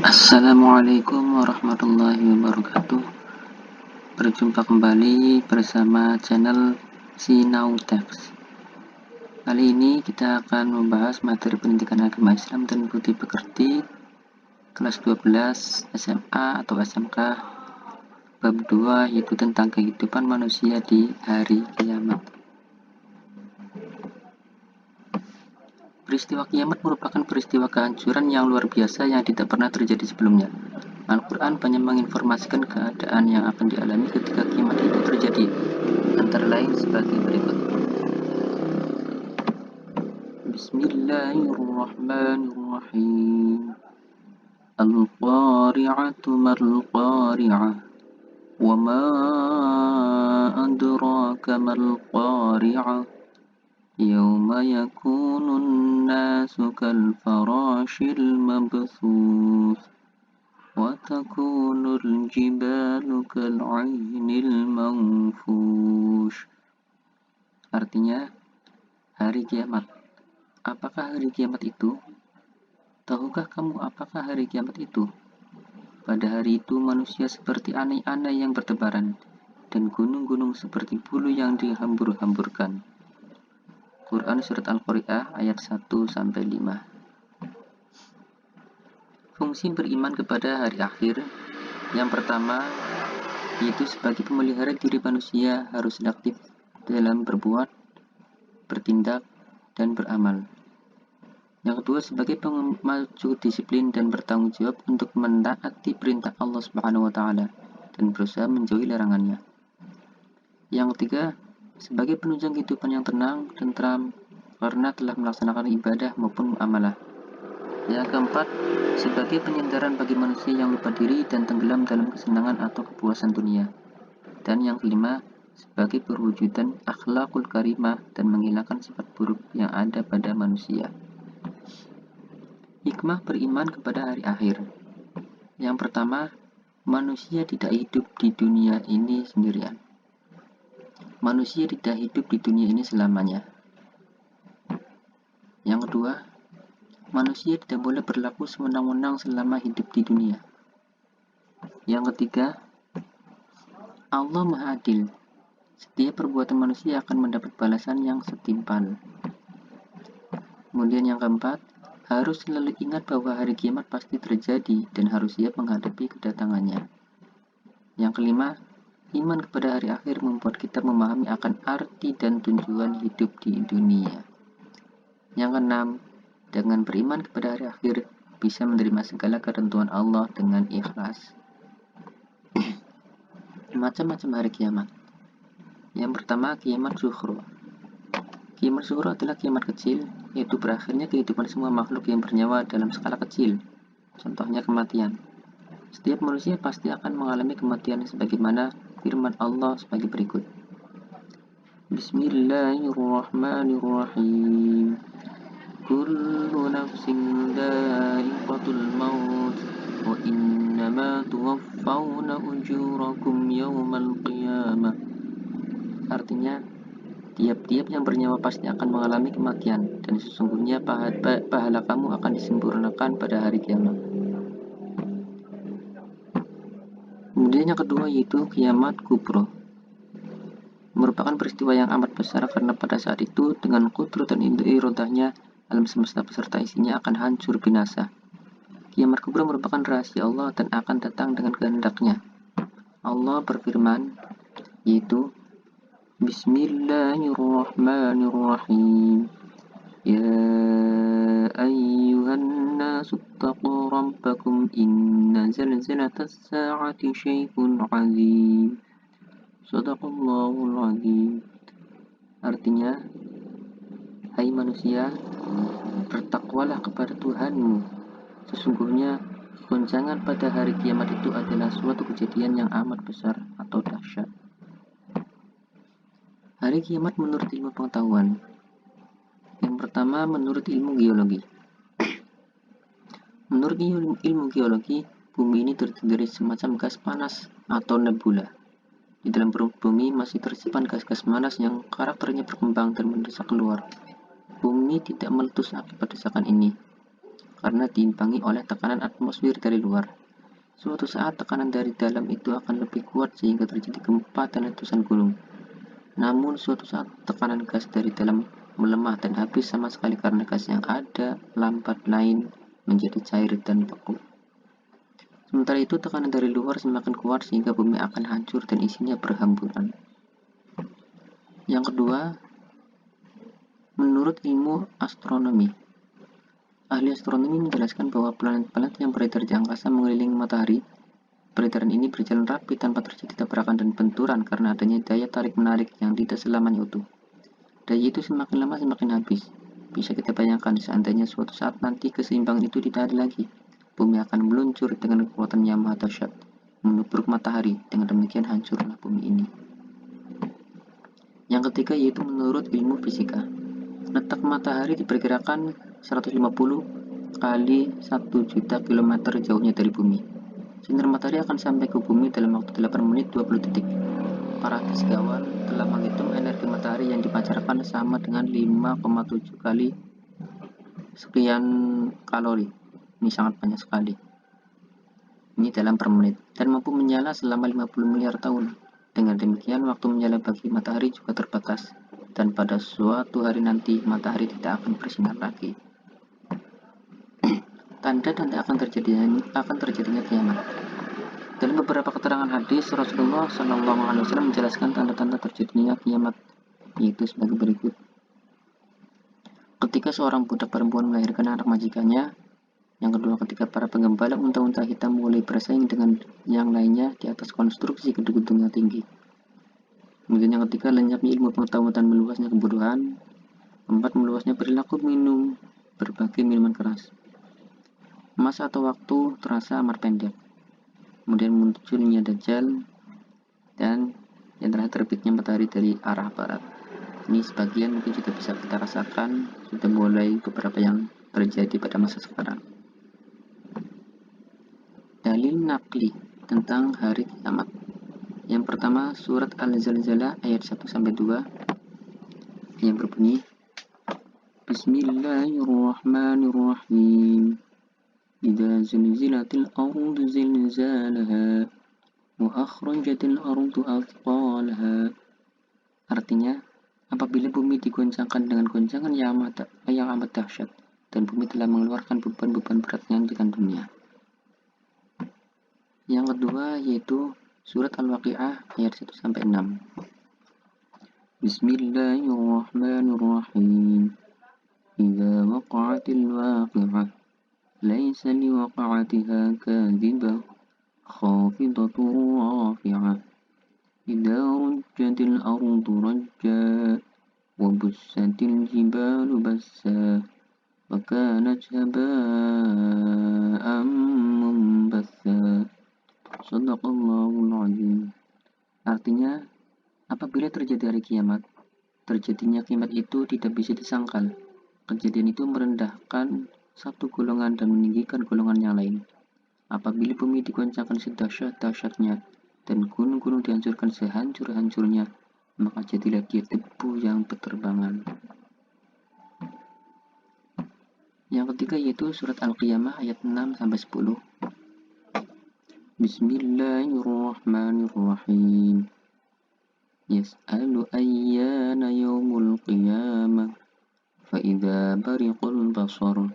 Assalamualaikum warahmatullahi wabarakatuh. Berjumpa kembali bersama channel Sinautex. Kali ini kita akan membahas materi pendidikan agama Islam dan budi pekerti kelas 12 SMA atau SMK bab 2, yaitu tentang kehidupan manusia di hari kiamat. Peristiwa kiamat merupakan peristiwa kehancuran yang luar biasa yang tidak pernah terjadi sebelumnya. Al-Quran banyak menginformasikan keadaan yang akan dialami ketika kiamat itu terjadi, antara lain sebagai berikut. Bismillahirrahmanirrahim. Al-Qari'atu mal-Qari'ah. Wa ma adraka mal-Qari'ah. Yawma yakunun nasu kal-farashil mabthuth. وَتَكُونُ الْجِبَالُ كَالْعِهْنِ الْمَنْفُوشِ. Artinya, hari kiamat. Apakah hari kiamat itu? Tahukah kamu apakah hari kiamat itu? Pada hari itu manusia seperti anai-anai yang bertebaran, dan gunung-gunung seperti bulu yang dihambur-hamburkan. Quran Surat Al-Qari'ah ayat 1-5. Fungsi beriman kepada hari akhir. Yang pertama, yaitu sebagai pemelihara diri manusia harus aktif dalam berbuat, bertindak, dan beramal. Yang kedua, sebagai pemacu disiplin dan bertanggung jawab untuk menaati perintah Allah Subhanahu wa Ta'ala dan berusaha menjauhi larangannya. Yang ketiga, sebagai penunjang kehidupan yang tenang, tentram, karena telah melaksanakan ibadah maupun amalah. Yang keempat, sebagai penyandaran bagi manusia yang lupa diri dan tenggelam dalam kesenangan atau kepuasan dunia. Dan yang kelima, sebagai perwujudan akhlakul karimah dan menghilangkan sifat buruk yang ada pada manusia. Hikmah beriman kepada hari akhir. Yang pertama, manusia tidak hidup di dunia ini sendirian. Manusia tidak hidup di dunia ini selamanya. Yang kedua, manusia tidak boleh berlaku sewenang-wenang selama hidup di dunia. Yang ketiga, Allah Maha Adil. Setiap perbuatan manusia akan mendapat balasan yang setimpal. Kemudian yang keempat, harus selalu ingat bahwa hari kiamat pasti terjadi dan harus siap menghadapi kedatangannya. Yang kelima, iman kepada hari akhir membuat kita memahami akan arti dan tujuan hidup di dunia. Yang keenam, dengan beriman kepada hari akhir, bisa menerima segala ketentuan Allah dengan ikhlas. Macam-macam hari kiamat. Yang pertama, kiamat sughra. Kiamat sughra adalah kiamat kecil, yaitu berakhirnya kehidupan semua makhluk yang bernyawa dalam skala kecil. Contohnya kematian. Setiap manusia pasti akan mengalami kematian sebagaimana firman Allah sebagai berikut. Bismillahirrahmanirrahim. Kullu nafsin dha'iqatul maut wa innama tuwaffawna ujurakum yawmal qiyamah. Artinya, tiap-tiap yang bernyawa pasti akan mengalami kematian, dan sesungguhnya pahala kamu akan disempurnakan pada hari kiamat. Kemudian yang kedua yaitu kiamat kubro. Merupakan peristiwa yang amat besar karena pada saat itu dengan kudrat dan irodahnya alam semesta beserta isinya akan hancur binasa. Kiamat kubra merupakan rahasia Allah dan akan datang dengan kehendaknya. Allah berfirman, yaitu Bismillahirrahmanirrahim. Ya ayyuhan nasu taqu rabbakum inna zalzalatas sa'ati syai'un 'azim. Shadaqallahul 'azim. Artinya, hai manusia, bertakwalah kepada Tuhanmu. Sesungguhnya goncangan pada hari kiamat itu adalah suatu kejadian yang amat besar atau dahsyat. Hari kiamat menurut ilmu pengetahuan. Yang pertama, menurut ilmu geologi. Menurut ilmu geologi, bumi ini terdiri dari semacam gas panas atau nebula. Di dalam perut bumi masih tersimpan gas-gas panas yang karakternya berkembang dan mendesak keluar. Bumi tidak meletus akibat desakan ini. karena diimbangi oleh tekanan atmosfer dari luar. Suatu saat tekanan dari dalam itu akan lebih kuat sehingga terjadi gempa dan letusan gunung. Namun suatu saat tekanan gas dari dalam melemah dan habis sama sekali karena gas yang ada lambat lain menjadi cair dan beku. Sementara itu tekanan dari luar semakin kuat sehingga bumi akan hancur dan isinya berhamburan. Yang kedua, menurut ilmu astronomi, ahli astronomi menjelaskan bahwa planet-planet yang beredar di angkasa mengelilingi matahari. Peredaran ini berjalan rapi tanpa terjadi tabrakan dan benturan karena adanya daya tarik-menarik yang tidak selamanya utuh. Daya itu semakin lama semakin habis. Bisa kita bayangkan seandainya suatu saat nanti keseimbangan itu tidak ada lagi, bumi akan meluncur dengan kekuatan yang maha dahsyat, menubruk matahari. Dengan demikian hancurlah bumi ini. Yang ketiga yaitu menurut ilmu fisika. Letak matahari diperkirakan 150 kali 1 juta kilometer jauhnya dari bumi. Sinar matahari akan sampai ke bumi dalam waktu 8 menit 20 detik. Para fisikawan telah menghitung energi matahari yang dipancarkan sama dengan 5,7 kali sekian kalori. Ini sangat banyak sekali. Ini dalam per menit. Dan mampu menyala selama 50 miliar tahun. Dengan demikian, waktu menyala bagi matahari juga terbatas. Dan pada suatu hari nanti, matahari tidak akan bersinar lagi. Tanda-tanda akan terjadinya kiamat. Dalam beberapa keterangan hadis, Rasulullah SAW menjelaskan tanda-tanda terjadinya kiamat, yaitu sebagai berikut. Ketika seorang budak perempuan melahirkan anak majikannya. Yang kedua, ketika para penggembala unta-unta hitam mulai bersaing dengan yang lainnya di atas konstruksi gedung-gedung yang tinggi. Kemudian yang ketiga, lenyapnya ilmu pengetahuan dan meluasnya kebodohan. Keempat, meluasnya perilaku minum berbagai minuman keras. Masa atau waktu terasa amat pendek. Kemudian munculnya Dajjal, dan yang terakhir terbitnya matahari dari arah barat. Ini sebagian mungkin juga bisa kita rasakan, sudah mulai beberapa yang terjadi pada masa sekarang. Dalil nakli tentang hari kiamat. Yang pertama, surat Al-Zalzalah ayat 1-2 yang berbunyi, Bismillahirrahmanirrahim. Idza zulzilatil ardu zilzalaha wa akhrajatil ardu athqalaha. Artinya, apabila bumi digoncangkan dengan goncangan yang amat dahsyat dan bumi telah mengeluarkan beban-beban beratnya di kandungnya. Yang kedua yaitu surat Al-Waqi'ah ayat 1-6. Bismillahirrahmanirrahim. Idza waqa'atil waqi'ah laisa liwaqa'atiha kadhibah khafidatun rafi'ah. Idza rujjatil ardu rajja wa bussatil jibalu bassa wa kanat haba'an munbatha. Shadaqallahul azim. Artinya, apabila terjadi hari kiamat, terjadinya kiamat itu tidak bisa disangkal. Kejadian itu merendahkan satu golongan dan meninggikan golongan yang lain. Apabila bumi digoncangkan sedahsyat-dahsyatnya dan gunung-gunung dihancurkan sehancur-hancurnya, maka jadilah dia debu yang berterbangan. Yang ketiga yaitu surat Al-Qiyamah ayat 6-10. Bismillahirrahmanirrahim. Yas'alu ayyana yawmul qiyamah fa idza bariqal basar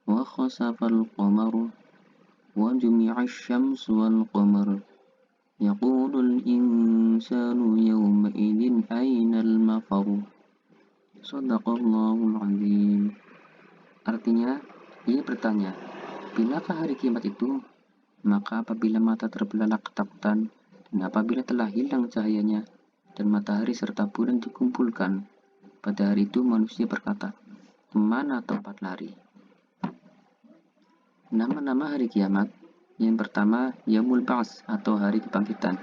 wa khasafal qamar wa jumi'asy syamsu wal qamar yaqulul insanu yawma idzin aynal mafar. Shadaqallahul azim. Artinya, ia bertanya, bilakah hari kiamat itu? Maka apabila mata terbelalak ketakutan, dan apabila telah hilang cahayanya, dan matahari serta bulan dikumpulkan, pada hari itu manusia berkata, kemana tempat lari? Nama-nama hari kiamat. Yang pertama, Yaumul Ba'ts atau hari kebangkitan.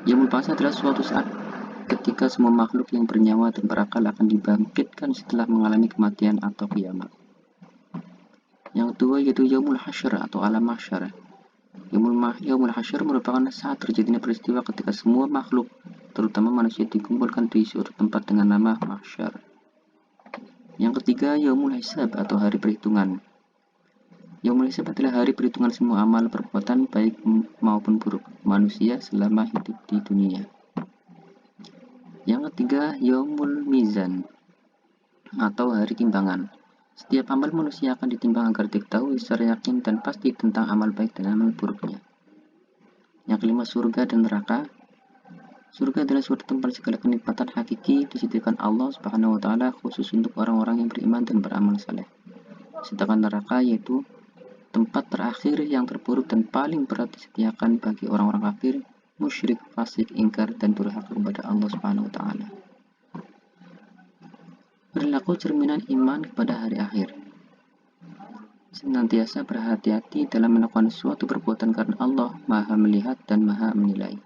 Yaumul Ba'ts adalah suatu saat ketika semua makhluk yang bernyawa dan berakal akan dibangkitkan setelah mengalami kematian atau kiamat. Yang kedua yaitu Yaumul Hasyr atau alam mahsyar. Yaumul Hasyr merupakan saat terjadinya peristiwa ketika semua makhluk, terutama manusia, dikumpulkan di suatu tempat dengan nama mahsyar. Yang ketiga Yaumul Hisab atau hari perhitungan. Yaumul Hisab adalah hari perhitungan semua amal perbuatan baik maupun buruk manusia selama hidup di dunia. Yang ketiga, Yaumul Mizan atau hari timbangan. Setiap amal manusia akan ditimbang agar diketahui secara yakin dan pasti tentang amal baik dan amal buruknya. Yang kelima, surga dan neraka. Surga adalah suatu tempat segala kenikmatan hakiki disediakan Allah Subhanahu wa taala khusus untuk orang-orang yang beriman dan beramal saleh. Sedangkan neraka yaitu tempat terakhir yang terburuk dan paling berat disediakan bagi orang-orang kafir, musyrik, fasik, ingkar, dan durhaka kepada Allah Subhanahu wa taala. Perilaku cerminan iman kepada hari akhir. Senantiasa berhati-hati dalam melakukan suatu perbuatan karena Allah Maha melihat dan Maha menilai.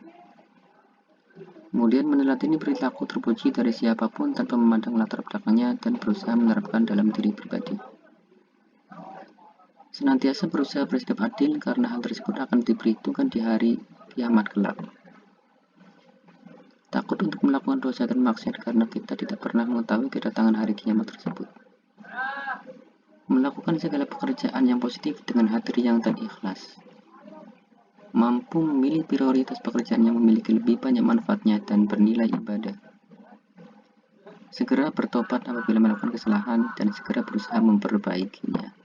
Kemudian meneladani perilaku terpuji dari siapapun tanpa memandang latar belakangnya dan berusaha menerapkan dalam diri pribadi. Senantiasa berusaha bersikap adil karena hal tersebut akan diperhitungkan di hari kiamat kelak. Takut untuk melakukan dosa dan maksiat karena kita tidak pernah mengetahui kedatangan hari kiamat tersebut. Melakukan segala pekerjaan yang positif dengan hati riang dan ikhlas. Mampu memilih prioritas pekerjaan yang memiliki lebih banyak manfaatnya dan bernilai ibadah. Segera bertobat apabila melakukan kesalahan dan segera berusaha memperbaikinya.